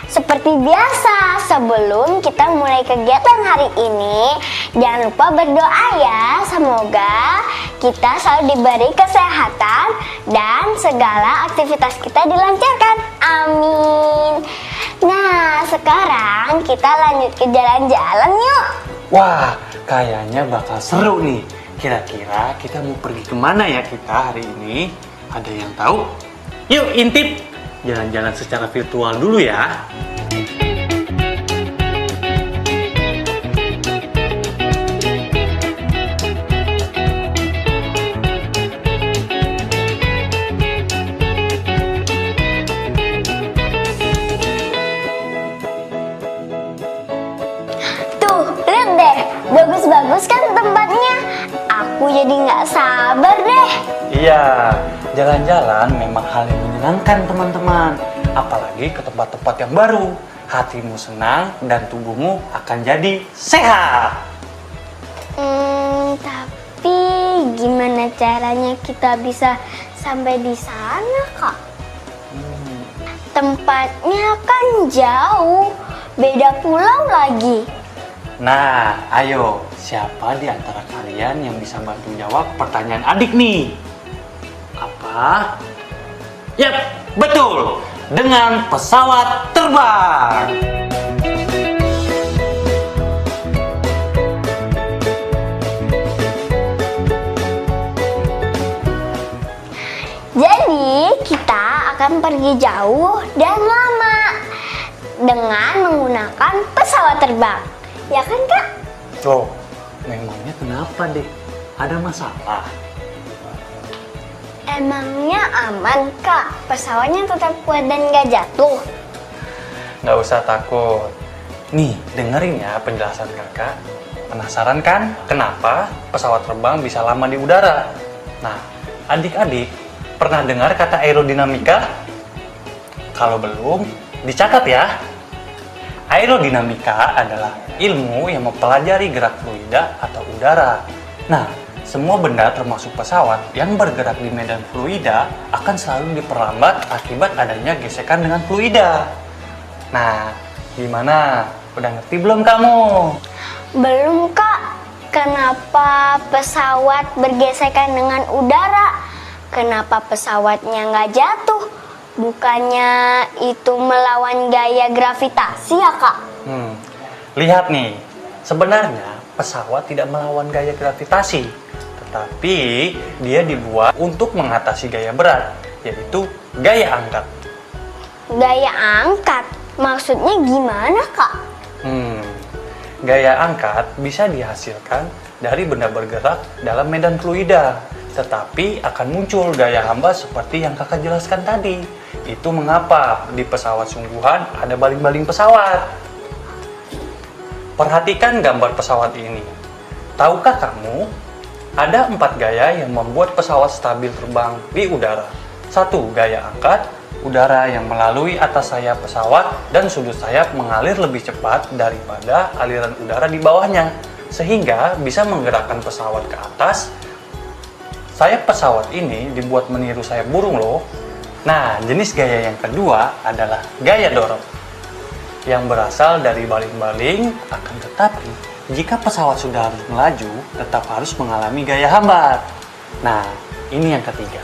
Seperti biasa, sebelum kita mulai kegiatan hari ini, jangan lupa berdoa ya. Semoga kita selalu diberi kesehatan dan segala aktivitas kita dilancarkan. Amin. Nah, sekarang kita lanjut ke jalan-jalan yuk. Wah, kayaknya bakal seru nih. Kira-kira kita mau pergi kemana ya kita hari ini? Ada yang tahu? Yuk intip! Jalan-jalan secara virtual dulu ya. Tuh, lihat deh. Bagus-bagus kan tempatnya. Aku jadi nggak sabar deh. Iya, jalan-jalan memang hal yang menyenangkan teman-teman. Apalagi ke tempat-tempat yang baru. Hatimu senang dan tubuhmu akan jadi sehat. Tapi gimana caranya kita bisa sampai di sana, Kak? Tempatnya kan jauh, beda pulau lagi. Nah, ayo, siapa di antara kalian yang bisa bantu jawab pertanyaan adik nih? Apa? Yap, betul! Dengan pesawat terbang! Jadi, kita akan pergi jauh dan lama dengan menggunakan pesawat terbang. Ya kan, Kak? Oh, memangnya kenapa deh? Ada masalah? Emangnya aman, Kak? Pesawatnya tetap kuat dan gak jatuh? Nggak usah takut. Nih, dengerin ya penjelasan kakak. Penasaran kan kenapa pesawat terbang bisa lama di udara? Nah, adik-adik pernah dengar kata aerodinamika? Kalau belum, dicatat ya. Aerodinamika adalah ilmu yang mempelajari gerak fluida atau udara. Nah, semua benda termasuk pesawat yang bergerak di medan fluida akan selalu diperlambat akibat adanya gesekan dengan fluida. Nah, gimana? Udah ngerti belum kamu? Belum, Kak. Kenapa pesawat bergesekan dengan udara? Kenapa pesawatnya nggak jatuh? Bukannya itu melawan gaya gravitasi ya, Kak? Lihat nih, sebenarnya pesawat tidak melawan gaya gravitasi, tetapi dia dibuat untuk mengatasi gaya berat, yaitu gaya angkat. Gaya angkat? Maksudnya gimana, Kak? Gaya angkat bisa dihasilkan dari benda bergerak dalam medan fluida, tetapi akan muncul gaya hambat seperti yang kakak jelaskan tadi. Itu mengapa di pesawat sungguhan ada baling-baling pesawat. Perhatikan gambar pesawat ini. Tahukah kamu, ada 4 gaya yang membuat pesawat stabil terbang di udara. 1. Gaya angkat, udara yang melalui atas sayap pesawat dan sudut sayap mengalir lebih cepat daripada aliran udara di bawahnya, sehingga bisa menggerakkan pesawat ke atas. Sayap pesawat ini dibuat meniru sayap burung loh. Nah, jenis gaya yang kedua adalah gaya dorong, yang berasal dari baling-baling, akan tetapi jika pesawat sudah harus melaju, tetap harus mengalami gaya hambat. Nah, ini yang ketiga,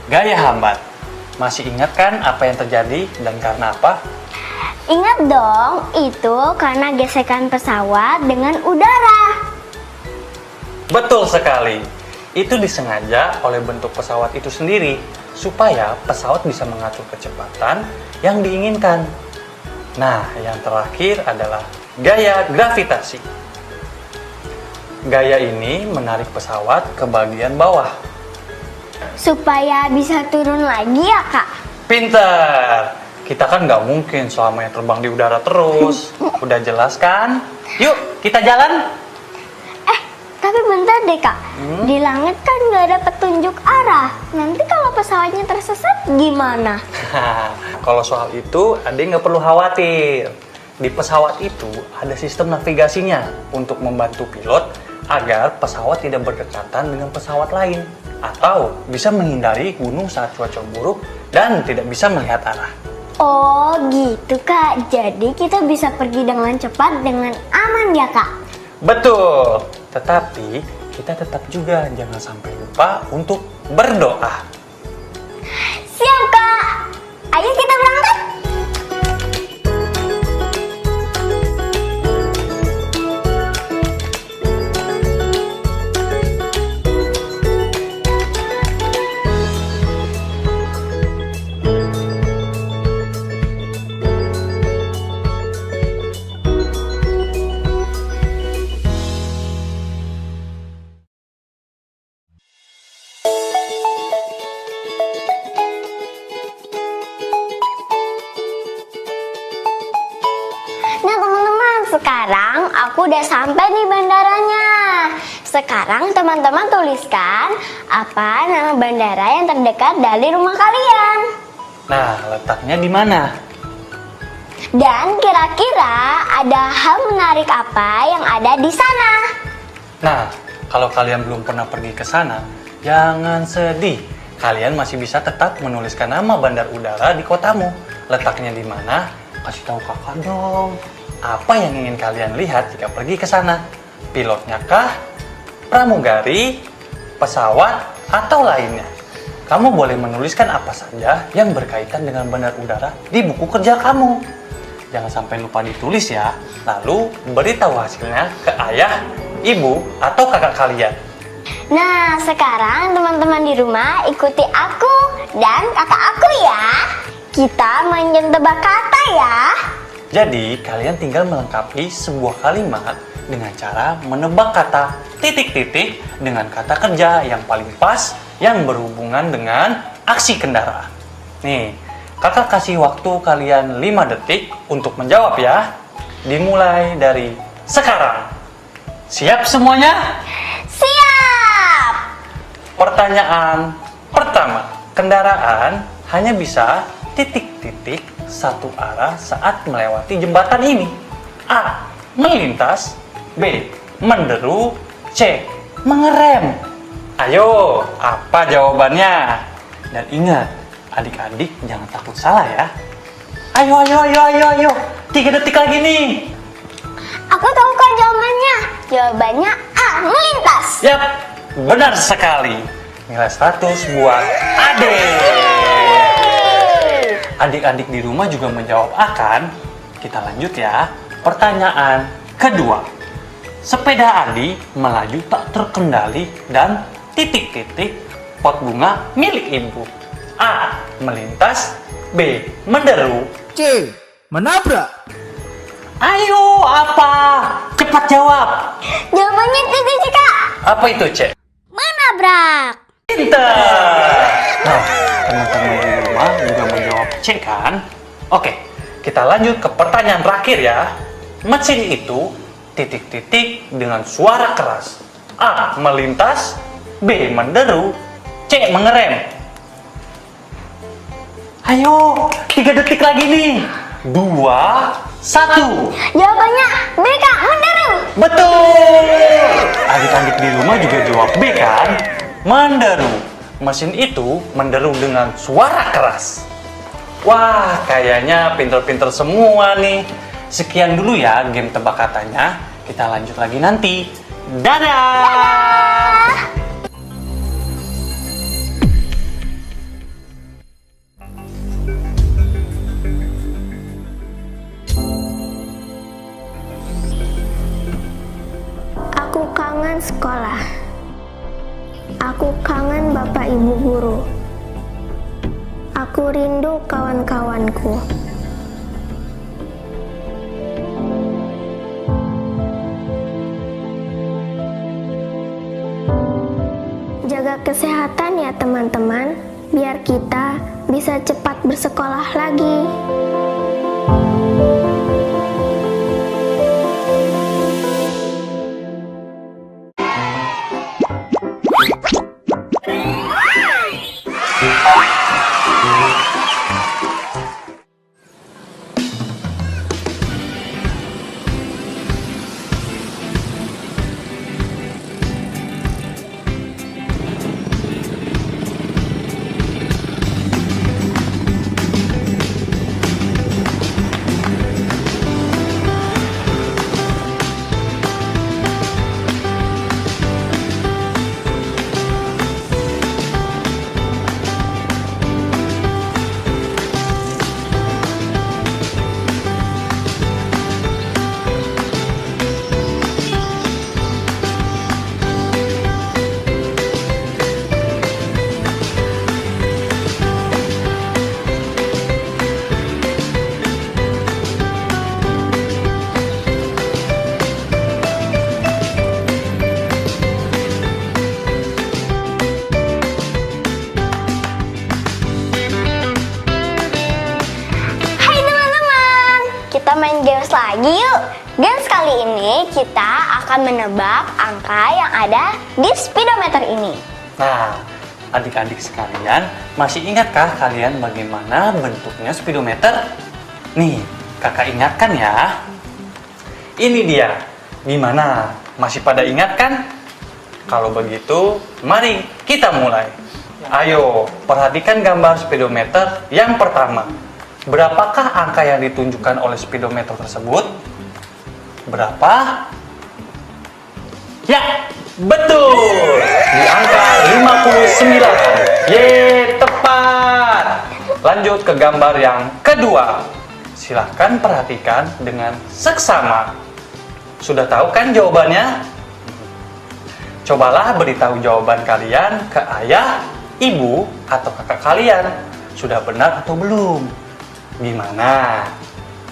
gaya hambat. Masih ingat kan apa yang terjadi dan karena apa? Ingat dong, itu karena gesekan pesawat dengan udara. Betul sekali. Itu disengaja oleh bentuk pesawat itu sendiri supaya pesawat bisa mengatur kecepatan yang diinginkan. Nah, yang terakhir adalah gaya gravitasi. Gaya ini menarik pesawat ke bagian bawah. Supaya bisa turun lagi ya, Kak? Pinter! Kita kan nggak mungkin selamanya terbang di udara terus. Udah jelas kan? Yuk, kita jalan! Tapi bentar deh, Kak. Di langit kan nggak ada petunjuk arah. Nanti kalau pesawatnya tersesat gimana? Kalau soal itu, adik nggak perlu khawatir. Di pesawat itu ada sistem navigasinya untuk membantu pilot agar pesawat tidak berdekatan dengan pesawat lain atau bisa menghindari gunung saat cuaca buruk dan tidak bisa melihat arah. Oh gitu, Kak. Jadi kita bisa pergi dengan cepat dengan aman ya, Kak? Betul, tetapi kita tetap juga jangan sampai lupa untuk berdoa. Siap, Kak. Ayo kita berangkat. Nah teman-teman, sekarang aku udah sampai di bandaranya. Sekarang teman-teman tuliskan apa nama bandara yang terdekat dari rumah kalian. Nah, letaknya di mana? Dan kira-kira ada hal menarik apa yang ada di sana? Nah, kalau kalian belum pernah pergi ke sana, jangan sedih. Kalian masih bisa tetap menuliskan nama bandar udara di kotamu. Letaknya di mana? Kasih tahu kakak dong. Apa yang ingin kalian lihat jika pergi ke sana? Pilotnya kah? Pramugari? Pesawat? Atau lainnya? Kamu boleh menuliskan apa saja yang berkaitan dengan bandar udara di buku kerja kamu. Jangan sampai lupa ditulis ya. Lalu beritahu hasilnya ke ayah, ibu, atau kakak kalian. Nah, sekarang teman-teman di rumah ikuti aku dan kakak aku ya. Kita main game tebak kata ya. Jadi, kalian tinggal melengkapi sebuah kalimat dengan cara menebak kata titik-titik dengan kata kerja yang paling pas yang berhubungan dengan aksi kendaraan. Nih, kakak kasih waktu kalian 5 detik untuk menjawab ya. Dimulai dari sekarang. Siap semuanya? Siap! Pertanyaan pertama, kendaraan hanya bisa titik-titik satu arah saat melewati jembatan ini. A. Melintas. B. Menderu. C. Mengerem. Ayo, apa jawabannya? Dan ingat, adik-adik jangan takut salah ya. Ayo. 3 detik lagi nih. Aku tahu kan jawabannya. Jawabannya A. Melintas. Yap, benar sekali. Nilai 100 buat adik. Adik-adik di rumah juga menjawab A kan? Kita lanjut ya. Pertanyaan kedua. Sepeda Adi melaju tak terkendali dan titik-titik pot bunga milik ibu. A. Melintas. B. Menderu. C. Menabrak. Ayo, apa? Cepat jawab. Jawabannya itu sih, Kak. Apa itu, Cek? Menabrak. Pinter! Nah, teman-teman di rumah juga menjawab C kan? Oke, kita lanjut ke pertanyaan terakhir ya. Mesin itu titik-titik dengan suara keras. A. Melintas. B. Menderu. C. Mengerem. Ayo, 3 detik lagi nih. 2, 1. Jawabannya B, Kak. Menderu. Betul! Adik-adik di rumah juga jawab B kan? Menderu. Mesin itu menderu dengan suara keras. Wah, kayaknya pinter-pinter semua nih. Sekian dulu ya game tebak katanya. Kita lanjut lagi nanti. Dadah! kangen sekolah. Aku kangen Bapak Ibu guru. Aku rindu kawan-kawanku. Jaga kesehatan ya teman-teman, biar kita bisa cepat bersekolah lagi. Kita main games lagi yuk. Games kali ini kita akan menebak angka yang ada di speedometer ini. Nah, adik-adik sekalian, masih ingatkah kalian bagaimana bentuknya speedometer? Nih, kakak ingatkan ya. Ini dia. Gimana? Masih pada ingat kan? Kalau begitu, mari kita mulai. Ayo, perhatikan gambar speedometer yang pertama. Berapakah angka yang ditunjukkan oleh speedometer tersebut? Berapa? Ya, betul! Di angka 59. Yeay, tepat! Lanjut ke gambar yang kedua. Silahkan perhatikan dengan seksama. Sudah tahu kan jawabannya? Cobalah beritahu jawaban kalian ke ayah, ibu, atau kakak kalian. Sudah benar atau belum? Gimana?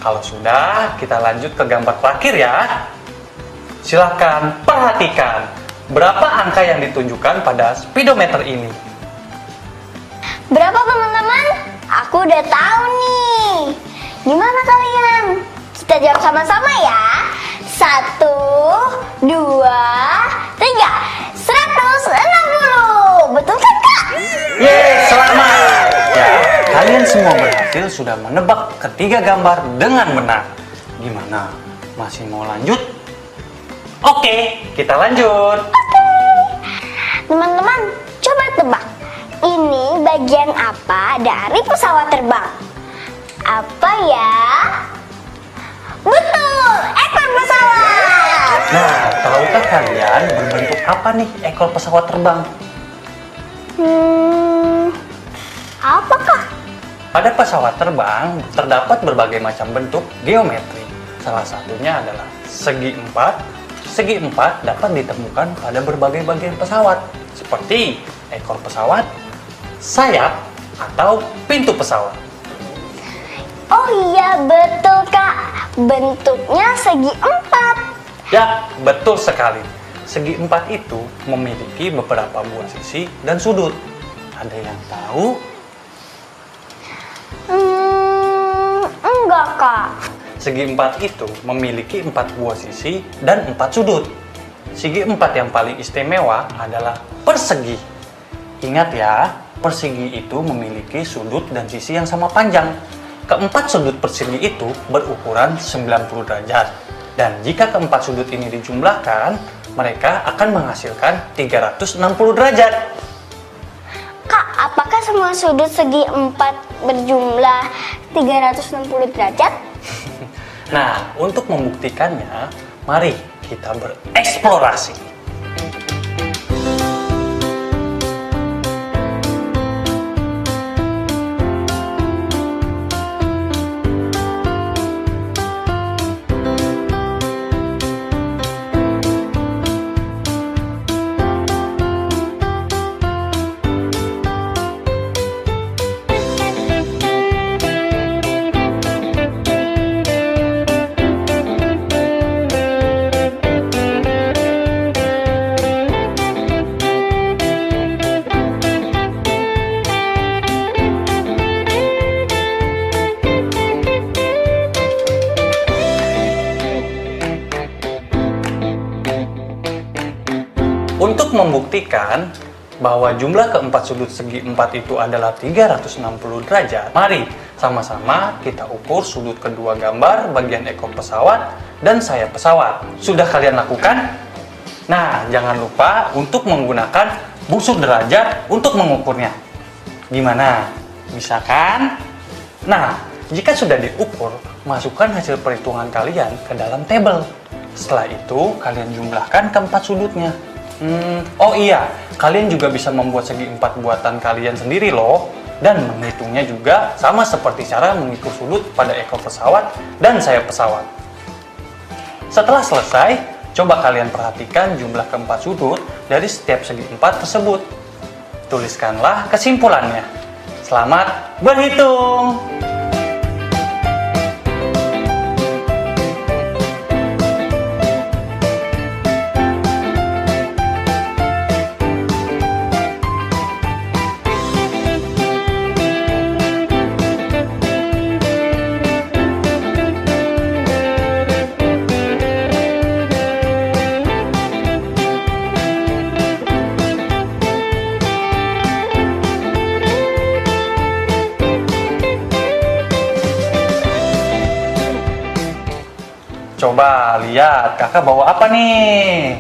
Kalau sudah, kita lanjut ke gambar terakhir ya. Silahkan perhatikan berapa angka yang ditunjukkan pada speedometer ini. Berapa teman-teman? Aku udah tahu nih. Gimana kalian? Kita jawab sama-sama ya. 1, 2, 3. 160. Betul kan Kak? Yeay, selamat! Ya, kalian semua berhasil sudah menebak ketiga gambar dengan benar. Gimana? Masih mau lanjut? Oke, kita lanjut. Teman-teman, coba tebak. Ini bagian apa dari pesawat terbang? Apa ya? Betul, ekor pesawat. Nah, tahukah kalian berbentuk apa nih ekor pesawat terbang? Apakah? Pada pesawat terbang terdapat berbagai macam bentuk geometri. Salah satunya adalah segi empat. Segi empat dapat ditemukan pada berbagai bagian pesawat, seperti ekor pesawat, sayap, atau pintu pesawat. Oh iya, betul Kak. Bentuknya segi empat. Ya, betul sekali. Segi empat itu memiliki beberapa buah sisi dan sudut. Ada yang tahu? Enggak Kak. Segi empat itu memiliki 4 buah sisi dan 4 sudut. Segi empat yang paling istimewa adalah persegi. Ingat ya, persegi itu memiliki sudut dan sisi yang sama panjang. Keempat sudut persegi itu berukuran 90 derajat. Dan jika keempat sudut ini dijumlahkan, mereka akan menghasilkan 360 derajat. Kak, apakah semua sudut segi empat berjumlah 360 derajat? Nah, untuk membuktikannya, mari kita bereksplorasi. Untuk membuktikan bahwa jumlah keempat sudut segi 4 itu adalah 360 derajat, mari sama-sama kita ukur sudut kedua gambar bagian ekor pesawat dan sayap pesawat. Sudah kalian lakukan? Nah, jangan lupa untuk menggunakan busur derajat untuk mengukurnya. Gimana? Bisa kan? Nah, jika sudah diukur, masukkan hasil perhitungan kalian ke dalam tabel. Setelah itu, kalian jumlahkan keempat sudutnya. Oh iya, kalian juga bisa membuat segi 4 buatan kalian sendiri loh. Dan menghitungnya juga sama seperti cara mengukur sudut pada ekor pesawat dan sayap pesawat. Setelah selesai, coba kalian perhatikan jumlah keempat sudut dari setiap segi 4 tersebut. Tuliskanlah kesimpulannya. Selamat berhitung! Coba lihat, kakak bawa apa nih?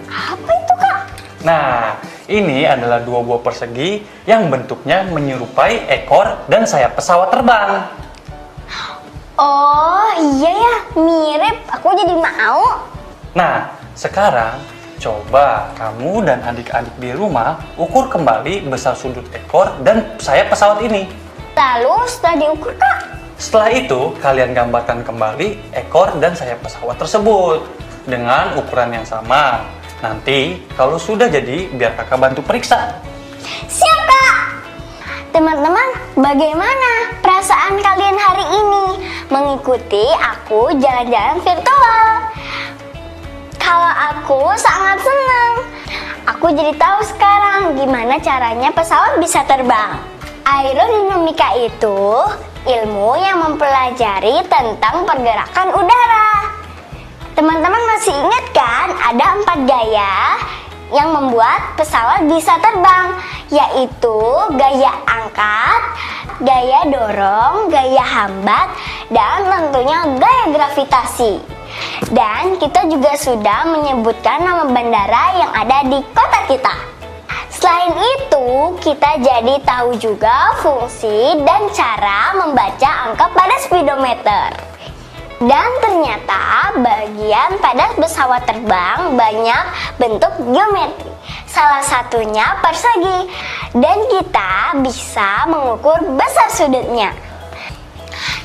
Apa itu, Kak? Nah, ini adalah dua buah persegi yang bentuknya menyerupai ekor dan sayap pesawat terbang. Oh iya ya, mirip. Aku jadi mau. Nah, sekarang coba kamu dan adik-adik di rumah ukur kembali besar sudut ekor dan sayap pesawat ini. Lalu setelah diukur, Kak? Setelah itu, kalian gambarkan kembali ekor dan sayap pesawat tersebut dengan ukuran yang sama. Nanti, kalau sudah jadi, biar kakak bantu periksa. Siap, Kak! Teman-teman, bagaimana perasaan kalian hari ini mengikuti aku jalan-jalan virtual? Kalau aku sangat senang. Aku jadi tahu sekarang gimana caranya pesawat bisa terbang. Aerodinamika itu ilmu yang mempelajari tentang pergerakan udara. Teman-teman masih ingat kan ada 4 gaya yang membuat pesawat bisa terbang, yaitu gaya angkat, gaya dorong, gaya hambat, dan tentunya gaya gravitasi. Dan kita juga sudah menyebutkan nama bandara yang ada di kota kita. Selain itu, kita jadi tahu juga fungsi dan cara membaca angka pada speedometer. Dan ternyata bagian pada pesawat terbang banyak bentuk geometri. Salah satunya persegi. Dan kita bisa mengukur besar sudutnya.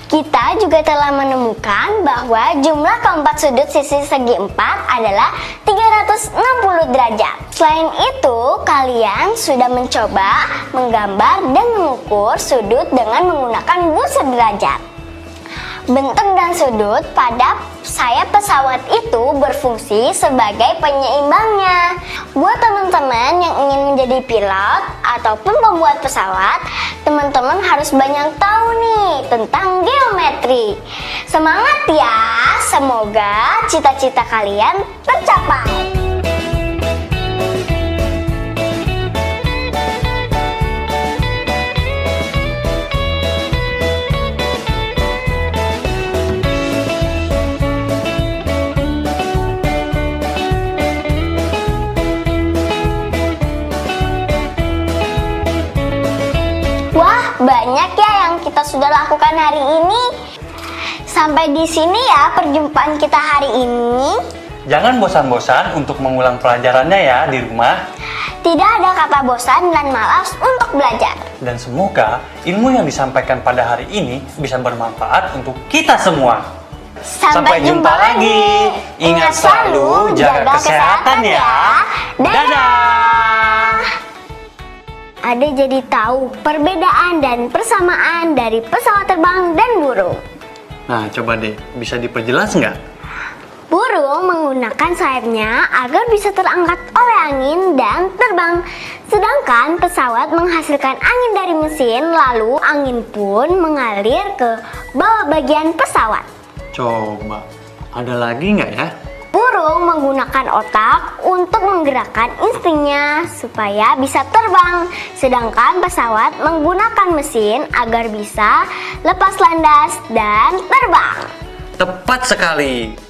Kita juga telah menemukan bahwa jumlah keempat sudut sisi segi 4 adalah 360 derajat. Selain itu, kalian sudah mencoba menggambar dan mengukur sudut dengan menggunakan busur derajat. Bentuk dan sudut pada sayap pesawat itu berfungsi sebagai penyeimbangnya. Buat teman-teman yang ingin menjadi pilot ataupun pembuat pesawat, teman-teman harus banyak tahu nih tentang geometri. Semangat ya, semoga cita-cita kalian tercapai. Banyak ya yang kita sudah lakukan hari ini. Sampai di sini ya perjumpaan kita hari ini. Jangan bosan-bosan untuk mengulang pelajarannya ya di rumah. Tidak ada kata bosan dan malas untuk belajar. Dan semoga ilmu yang disampaikan pada hari ini bisa bermanfaat untuk kita semua. Sampai jumpa lagi. Ingat selalu jaga kesehatan ya. Dadah. Ade jadi tahu perbedaan dan persamaan dari pesawat terbang dan burung. Nah, coba deh, bisa diperjelas nggak? Burung menggunakan sayapnya agar bisa terangkat oleh angin dan terbang. Sedangkan pesawat menghasilkan angin dari mesin, lalu angin pun mengalir ke bawah bagian pesawat. Coba, ada lagi nggak ya? Burung Burung menggunakan otak untuk menggerakkan instingnya supaya bisa terbang, sedangkan pesawat menggunakan mesin agar bisa lepas landas dan terbang. Tepat sekali.